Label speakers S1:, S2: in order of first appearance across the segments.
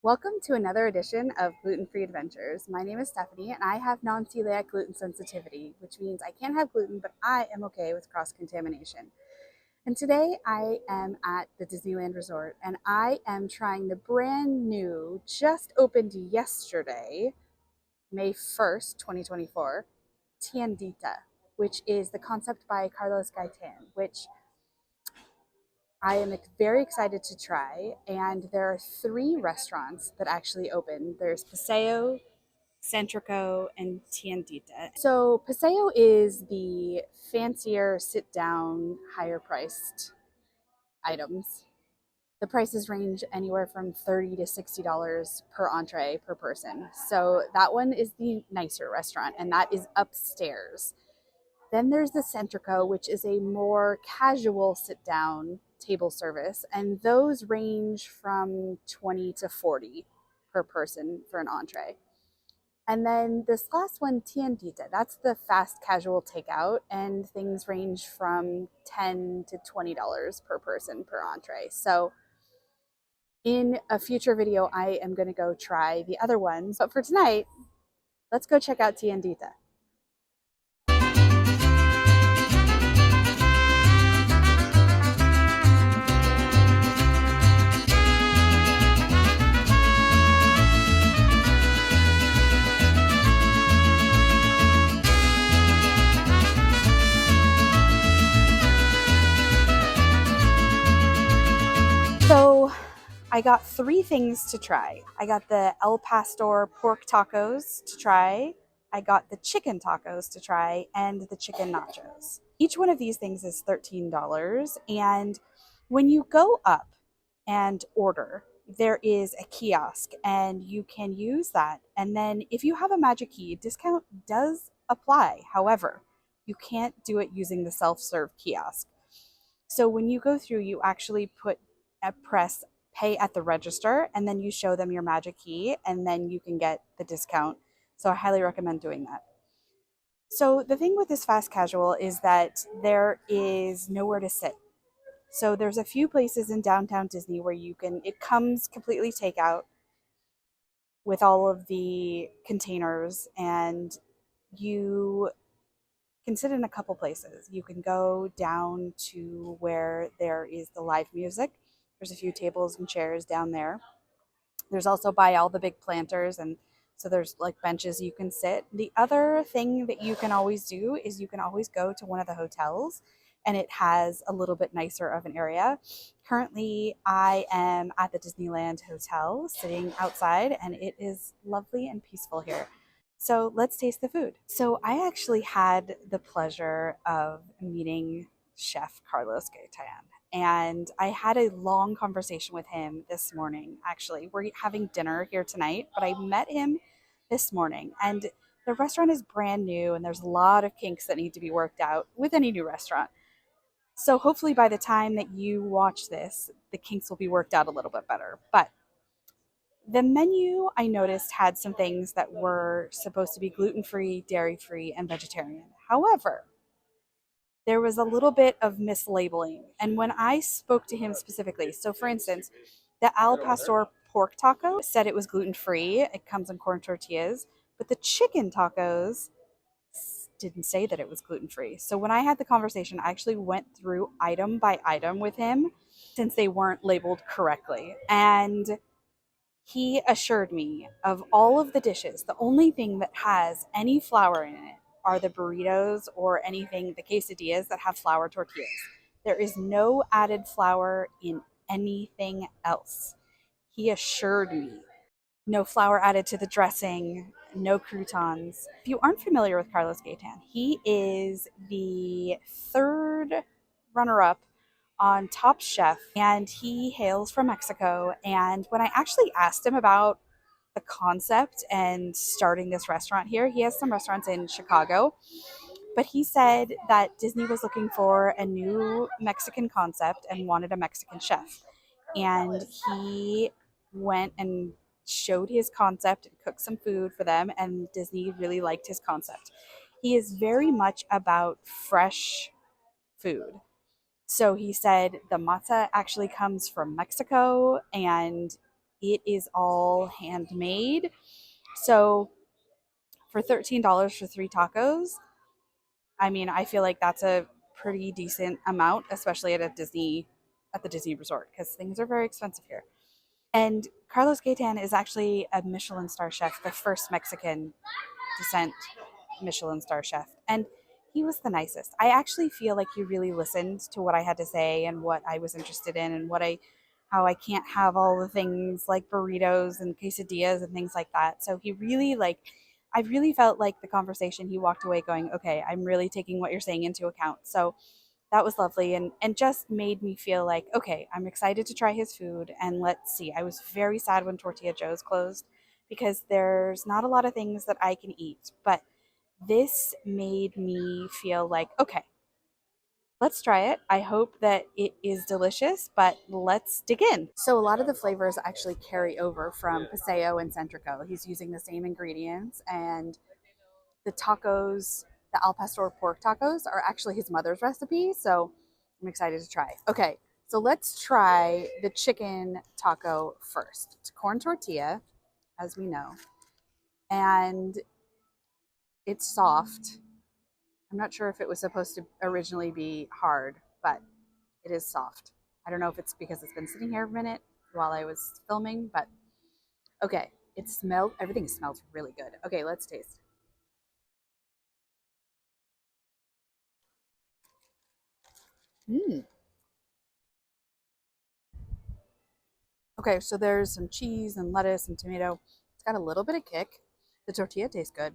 S1: Welcome to another edition of Gluten-Free Adventures. My name is Stephanie and I have non-celiac gluten sensitivity, which means I can't have gluten, but I am okay with cross-contamination. And today I am at the Disneyland Resort and I am trying the brand new, just opened yesterday, May 1st, 2024, Tiendita, which is the concept by Carlos Gaytan, which I am very excited to try. And there are three restaurants that actually open. There's Paseo, Centrico, and Tiendita. So Paseo is the fancier, sit-down, higher-priced items. The prices range anywhere from $30 to $60 per entree per person. So that one is the nicer restaurant, and that is upstairs. Then there's the Centrico, which is a more casual sit-down table service, and those range from 20 to 40 per person for an entree. And then this last one, Tiendita, that's the fast casual takeout, and things range from $10 to $20 per person per entree. So in a future video, I am going to go try the other ones. But for tonight, let's go check out Tiendita. So I got three things to try. I got the El Pastor pork tacos to try. I got the chicken tacos to try and the chicken nachos. Each one of these things is $13. And when you go up and order, there is a kiosk and you can use that. And then if you have a magic key, discount does apply. However, you can't do it using the self-serve kiosk. So when you go through, you actually press pay at the register, and then you show them your magic key, and then you can get the discount. So I highly recommend doing that. So the thing with this fast casual is that there is nowhere to sit. So there's a few places in downtown Disney where it comes completely takeout with all of the containers, and you can sit in a couple places. You can go down to where there is the live music. There's a few tables and chairs down there. There's also by all the big planters, and so there's like benches you can sit. The other thing that you can always do is you can always go to one of the hotels, and it has a little bit nicer of an area. Currently, I am at the Disneyland Hotel sitting outside, and it is lovely and peaceful here. So let's taste the food. So I actually had the pleasure of meeting Chef Carlos Gaytan. And I had a long conversation with him this morning. Actually, we're having dinner here tonight, but I met him this morning. And the restaurant is brand new, and there's a lot of kinks that need to be worked out with any new restaurant. So hopefully by the time that you watch this, the kinks will be worked out a little bit better. But the menu, I noticed, had some things that were supposed to be gluten-free, dairy-free, and vegetarian. However, there was a little bit of mislabeling. And when I spoke to him specifically, so for instance, the Al Pastor pork taco said it was gluten-free. It comes in corn tortillas. But the chicken tacos didn't say that it was gluten-free. So when I had the conversation, I actually went through item by item with him since they weren't labeled correctly. And he assured me of all of the dishes, the only thing that has any flour in it are the burritos or anything, the quesadillas that have flour tortillas. There is no added flour in anything else. He assured me. No flour added to the dressing, no croutons. If you aren't familiar with Carlos Gaytan, he is the third runner-up on Top Chef, and he hails from Mexico. And when I actually asked him about the concept and starting this restaurant here, he has some restaurants in Chicago, but he said that Disney was looking for a new Mexican concept and wanted a Mexican chef. And he went and showed his concept and cooked some food for them, and Disney really liked his concept. He is very much about fresh food. So he said the matzah actually comes from Mexico, and it is all handmade. So for $13 for three tacos, I mean, I feel like that's a pretty decent amount, especially at the Disney Resort, because things are very expensive here. And Carlos Gaytan is actually a Michelin star chef, the first Mexican descent Michelin star chef. And he was the nicest. I actually feel like he really listened to what I had to say and what I was interested in and how I can't have all the things like burritos and quesadillas and things like that. So he really I really felt like the conversation he walked away going, okay, I'm really taking what you're saying into account. So that was lovely and just made me feel like, okay, I'm excited to try his food and let's see. I was very sad when Tortilla Joe's closed because there's not a lot of things that I can eat, but this made me feel like, okay, let's try it. I hope that it is delicious, but let's dig in. So, a lot of the flavors actually carry over from Paseo and Centrico. He's using the same ingredients, and the tacos, the al pastor pork tacos, are actually his mother's recipe. So, I'm excited to try. Okay, so let's try the chicken taco first. It's corn tortilla, as we know, and it's soft. I'm not sure if it was supposed to originally be hard, but it is soft. I don't know if it's because it's been sitting here a minute while I was filming, but okay. Everything smells really good. Okay, let's taste. Mm. Okay, so there's some cheese and lettuce and tomato. It's got a little bit of kick. The tortilla tastes good.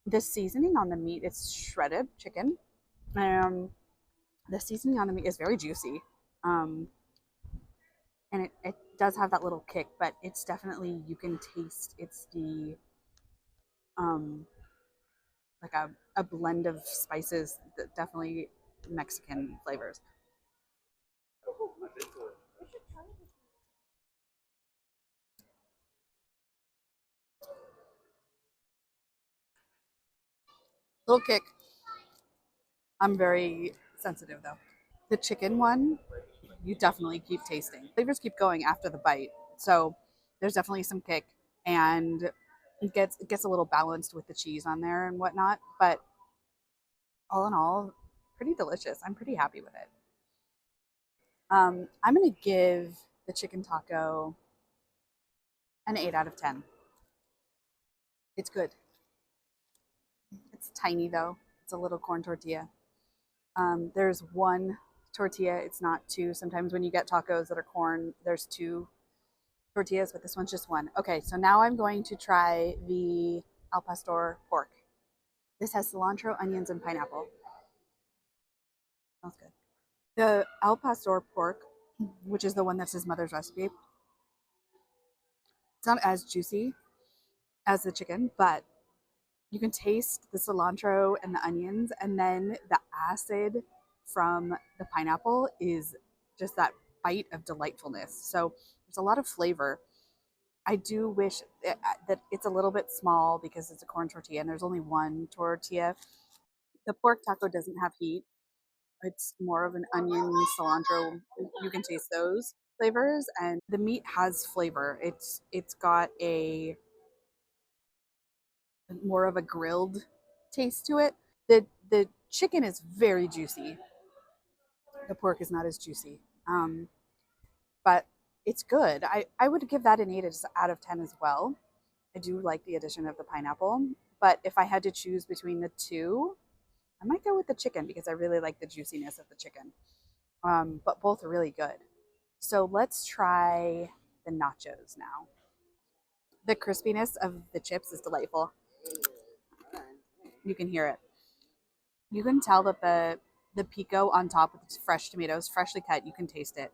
S1: The seasoning on the meat, it's shredded chicken. Um, the seasoning on the meat is very juicy. Um, and it does have that little kick, but it's definitely, you can taste it's the um like a blend of spices that definitely Mexican flavors. Little kick. I'm very sensitive though. The chicken one, you definitely keep tasting. Flavors keep going after the bite. So there's definitely some kick and it gets a little balanced with the cheese on there and whatnot. But all in all, pretty delicious. I'm pretty happy with it. I'm gonna give the chicken taco an 8 out of 10. It's good. It's tiny though. It's a little corn tortilla. There's one tortilla, it's not two. Sometimes when you get tacos that are corn, there's two tortillas, but this one's just one. Okay, so now I'm going to try the al pastor pork. This has cilantro, onions, and pineapple. Smells good. The al pastor pork, which is the one that's his mother's recipe, it's not as juicy as the chicken, but you can taste the cilantro and the onions, and then the acid from the pineapple is just that bite of delightfulness. So there's a lot of flavor. I do wish that it's a little bit small because it's a corn tortilla and there's only one tortilla. The pork taco doesn't have heat. It's more of an onion, cilantro. You can taste those flavors, and the meat has flavor. It's got a more of a grilled taste to it. The chicken is very juicy. The pork is not as juicy, but it's good. I would give that an 8 out of 10 as well. I do like the addition of the pineapple, but if I had to choose between the two, I might go with the chicken because I really like the juiciness of the chicken. But both are really good. So let's try the nachos now. The crispiness of the chips is delightful. You can hear it. You can tell that the pico on top with fresh tomatoes, freshly cut, you can taste it.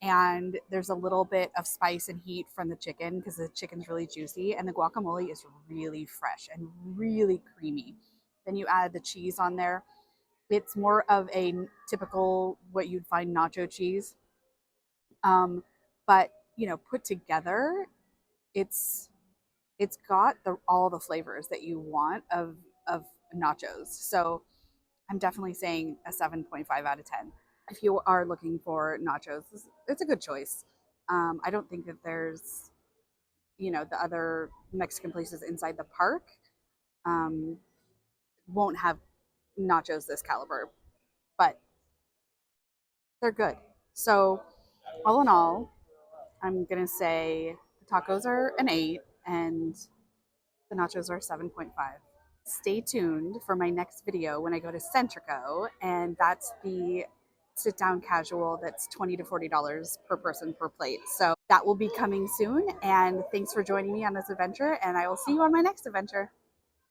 S1: And there's a little bit of spice and heat from the chicken because the chicken's really juicy, and the guacamole is really fresh and really creamy. Then you add the cheese on there. It's more of a typical what you'd find nacho cheese, um, but put together, it's it's got all the flavors that you want of nachos. So I'm definitely saying a 7.5 out of 10. If you are looking for nachos, it's a good choice. I don't think that there's, the other Mexican places inside the park um, won't have nachos this caliber, but they're good. So, all in all, I'm going to say the tacos are an 8 and the nachos are 7.5. Stay tuned for my next video when I go to Centrico, and that's the sit down casual that's $20 to $40 per person per plate. So that will be coming soon. And thanks for joining me on this adventure, and I will see you on my next adventure.